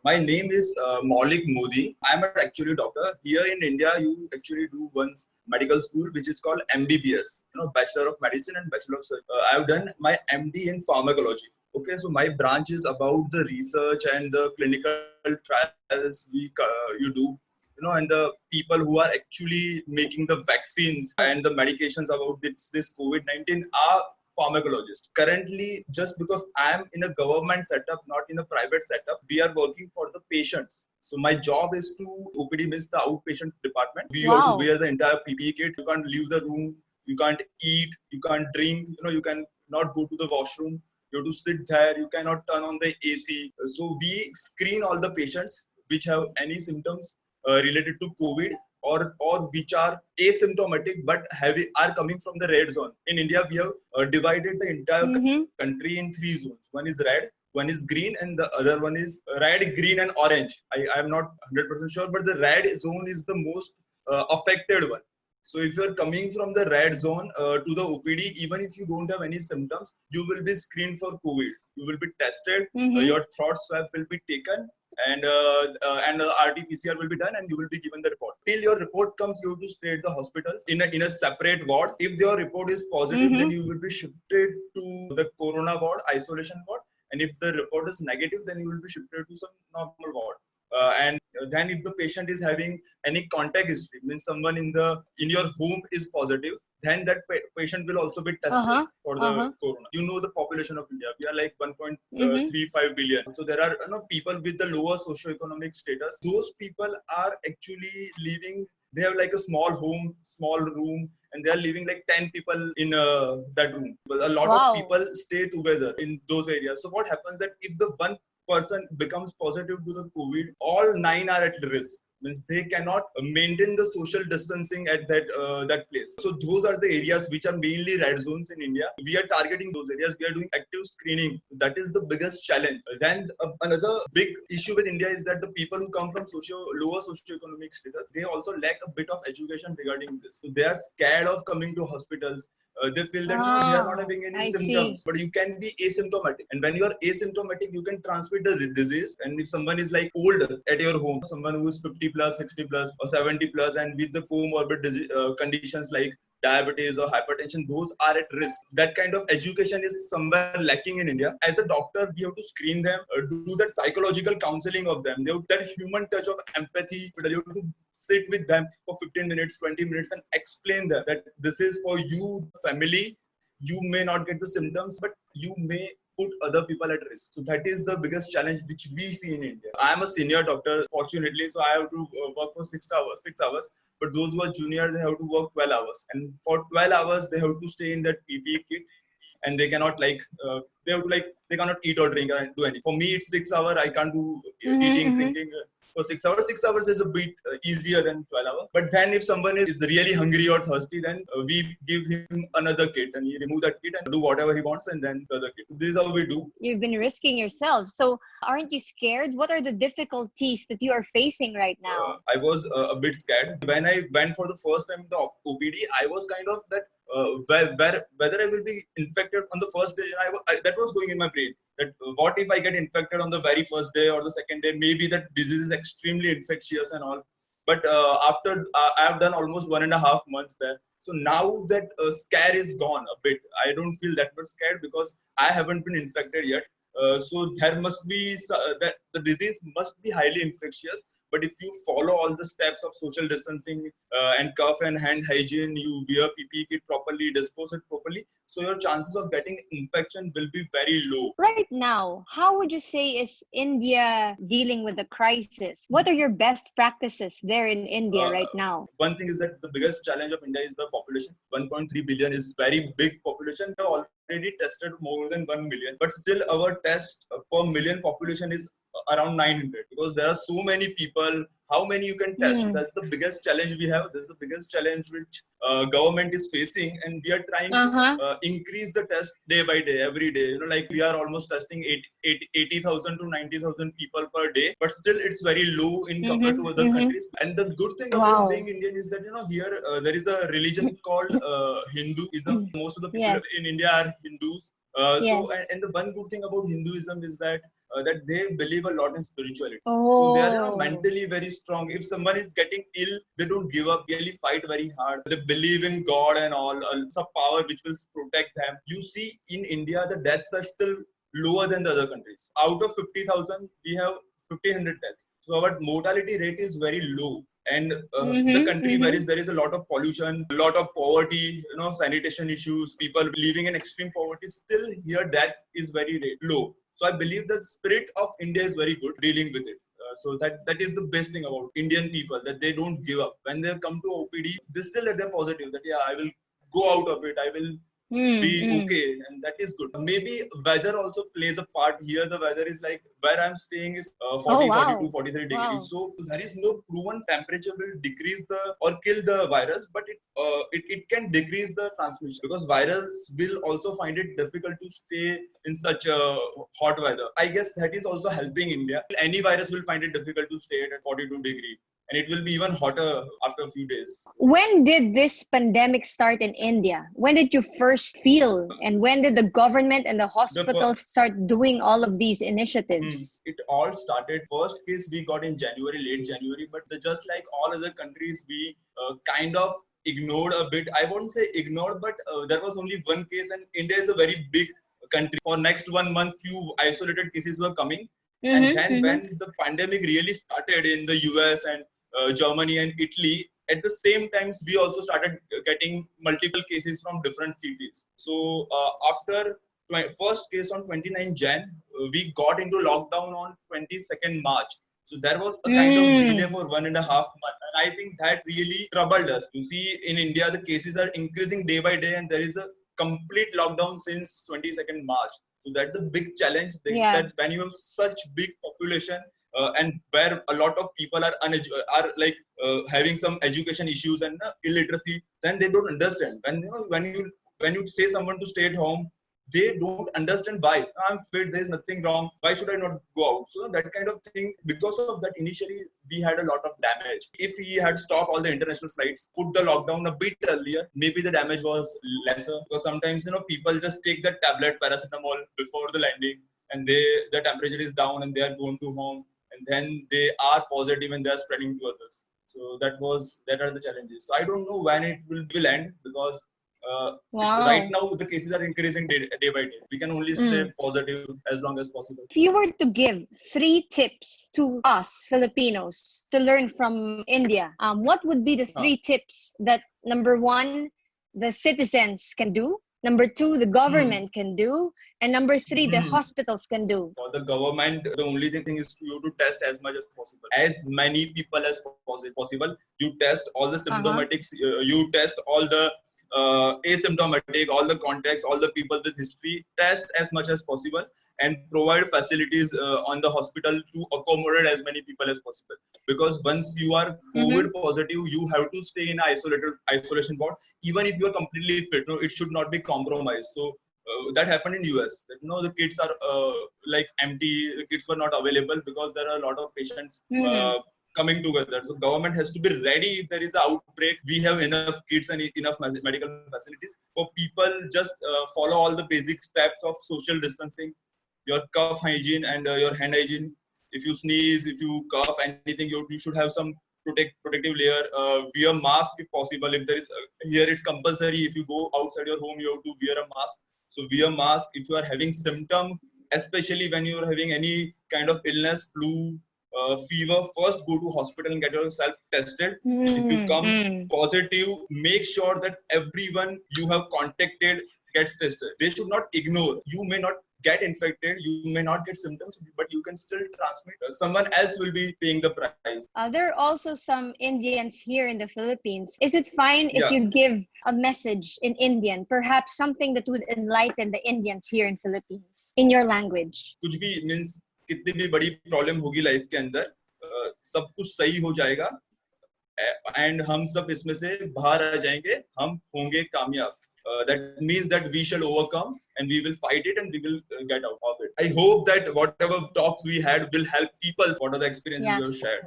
My name is Maulik Modi. I'm actually a doctor. Here in India, you actually do once medical school, which is called MBBS, Bachelor of Medicine and Bachelor of Surgery. I've done my MD in pharmacology. Okay, so my branch is about the research and the clinical trials you do, and the people who are actually making the vaccines and the medications about this COVID-19 are pharmacologist. Currently, just because I am in a government setup, not in a private setup, we are working for the patients. So my job is to OPD means the outpatient department. We have to Wow. wear the entire PPE kit. You can't leave the room. You can't eat. You can't drink. You can not go to the washroom. You have to sit there. You cannot turn on the AC. So we screen all the patients which have any symptoms related to COVID or which are asymptomatic but are coming from the red zone. In India, we have divided the entire Mm-hmm. country in three zones. One is red, one is green, and the other one is red, green, and orange. I am not 100% sure, but the red zone is the most affected one. So if you're coming from the red zone to the OPD, even if you don't have any symptoms, you will be screened for COVID. You will be tested. Mm-hmm. Your throat swab will be taken, and RT-PCR will be done, and you will be given the report. Till your report comes, you have to stay at the hospital in a separate ward. If your report is positive, then Mm-hmm. you will be shifted to the corona ward, isolation ward. And if the report is negative, then you will be shifted to some normal ward. And then if the patient is having any contact history, means someone in your home is positive, then that patient will also be tested Uh-huh. for the Uh-huh. corona. You know the population of India, we are like Mm-hmm. 1.35 billion. So there are people with the lower socioeconomic status. Those people are actually living. They have like a small home, small room, and they are living like 10 people in that room. But a lot of Wow. people stay together in those areas. So what happens that if the one person becomes positive to the COVID, all nine are at risk. Means they cannot maintain the social distancing at that place. So those are the areas which are mainly red zones in India. We are targeting those areas. We are doing active screening. That is the biggest challenge. Then another big issue with India is that the people who come from lower socioeconomic status, they also lack a bit of education regarding this. So they are scared of coming to hospitals. They feel that no, they are not Ah, having any I see. symptoms, but you can be asymptomatic. And when you are asymptomatic, you can transmit the disease. And if someone is like older at your home, someone who is 50 plus, 60 plus, or 70 plus, and with the comorbid conditions like diabetes or hypertension, those are at risk. That kind of education is somewhere lacking in India. As a doctor, we have to screen them, do that psychological counseling of them. They have that human touch of empathy. You have to sit with them for 15 minutes, 20 minutes, and explain them that this is for you, family. You may not get the symptoms, but you may put other people at risk. So that is the biggest challenge which we see in India. I am a senior doctor, fortunately, so I have to work for 6 hours. 6 hours. But those who are junior, they have to work 12 hours. And for 12 hours, they have to stay in that PPE kit, and they cannot they have to they cannot eat or drink or do anything. For me, it's 6 hours. I can't do Mm-hmm. eating, Mm-hmm. drinking for 6 hours. 6 hours is a bit easier than 12 hours. But then if someone is really hungry or thirsty, then we give him another kit, and he remove that kit and do whatever he wants, and then the other kit. This is how we do. You've been risking yourself. So aren't you scared? What are the difficulties that you are facing right now? I was a bit scared when I went for the first time in the OPD. I was kind of that whether I will be infected on the first day. That was going in my brain. That what if I get infected on the very first day or the second day? Maybe that disease is extremely infectious and all. But after I have done almost 1.5 months there, so now that scare is gone a bit. I don't feel that much scared because I haven't been infected yet. So there must be that the disease must be highly infectious. But if you follow all the steps of social distancing and cough and hand hygiene, you wear PPE kit properly, dispose it properly, so your chances of getting infection will be very low. Right now, how would you say is India dealing with the crisis? What are your best practices there in India Uh, right now? One thing is that the biggest challenge of India is the population. 1.3 billion is very big population. We have already tested more than 1 million, but still our test per million population is around 900 because there are so many people. How many you can test? Hmm. That's the biggest challenge we have. This is the biggest challenge which government is facing, and we are trying to Uh-huh. increase the test day by day, every day. Like we are almost testing 80,000 to 90,000 people per day, but still it's very low in compared Mm-hmm. to other Mm-hmm. countries. And the good thing about Wow. being Indian is that here there is a religion called Hinduism. Most of the people Yes. in India are Hindus. So Yes. and the one good thing about Hinduism is that that they believe a lot in spirituality. So they are, Oh. mentally very strong. If someone is getting ill, they don't give up, really fight very hard. They believe in God and all, some power which will protect them. You see in India, the deaths are still lower than the other countries. Out of 50,000, we have 1,500 deaths. So our mortality rate is very low. And the country where there is a lot of pollution, a lot of poverty, sanitation issues, people living in extreme poverty, still here death is very low. So I believe that spirit of India is very good dealing with it. So that is the best thing about Indian people, that they don't give up. When they come to OPD, they still they're positive that I will go out of it. I will be okay, and that is good. Maybe weather also plays a part here. The weather is like where I'm staying is 40, 42, 43 degrees. So there is no proven temperature will decrease the or kill the virus, but it can decrease the transmission, because virus will also find it difficult to stay in such a hot weather. I guess that is also helping India. Any virus will find it difficult to stay at 42 degree. And it will be even hotter after a few days. When did this pandemic start in India? When did you first feel? And when did the government and the hospitals start doing all of these initiatives? It all started, first case we got in January, late January, but just like all other countries, we kind of ignored a bit. I won't say ignored, but there was only one case, and India is a very big country. For next 1 month, few isolated cases were coming. And then when the pandemic really started in the US and Germany and Italy, at the same times we also started getting multiple cases from different cities. So after first case on 29 Jan, we got into lockdown on 22nd March. So there was a kind of delay for 1.5 months. And I think that really troubled us. You see, in India, the cases are increasing day by day, and there is a complete lockdown since 22nd March. So that's a big challenge that when you have such big population, and where a lot of people are having some education issues and illiteracy, then they don't understand. When you say someone to stay at home, they don't understand why. I'm fit, there's nothing wrong. Why should I not go out? So that kind of thing, because of that, initially we had a lot of damage. If we had stopped all the international flights, put the lockdown a bit earlier, maybe the damage was lesser. Because sometimes, people just take that tablet, paracetamol, before the landing, and the temperature is down and they are going to home. And then they are positive and they are spreading to others. So that are the challenges. So I don't know when it will end, because right now the cases are increasing day by day. We can only stay positive as long as possible. If you were to give 3 tips to us Filipinos to learn from India, what would be the 3 tips that, number 1, the citizens can do, number 2, the government can do, and number 3, the hospitals can do? For the government, the only thing is to you to test as much as possible. As many people as possible. You test all the symptomatics, you test all the asymptomatic, all the contacts, all the people with history. Test as much as possible and provide facilities on the hospital to accommodate as many people as possible. Because once you are COVID positive, you have to stay in isolation ward. Even if you are completely fit, it should not be compromised. So that happened in US. The kits are empty. The kits were not available because there are a lot of patients coming together. So government has to be ready if there is an outbreak. We have enough kits and enough medical facilities for people. Just follow all the basic steps of social distancing, your cough hygiene and your hand hygiene. If you sneeze, if you cough, anything, you should have some protective layer. Wear mask if possible. If there is here, it's compulsory. If you go outside your home, you have to wear a mask. So wear mask if you are having symptom, especially when you are having any kind of illness, flu, fever. First go to hospital and get yourself tested. If you come positive, make sure that everyone you have contacted gets tested. They should not ignore. You may not get infected, you may not get symptoms, but you can still transmit. Someone else will be paying the price. There are also some Indians here in the Philippines. Is it fine if you give a message in Indian, perhaps something that would enlighten the Indians here in Philippines in your language? कुछ भी means कितनी भी बड़ी problem होगी life के अंदर, सब कुछ सही हो जाएगा एंड हम सब इसमें से बाहर आ जाएंगे, हम होंगे कामयाब. That means that we shall overcome and we will fight it and we will get out of it. I hope that whatever talks we had will help people. What are the experiences we have shared?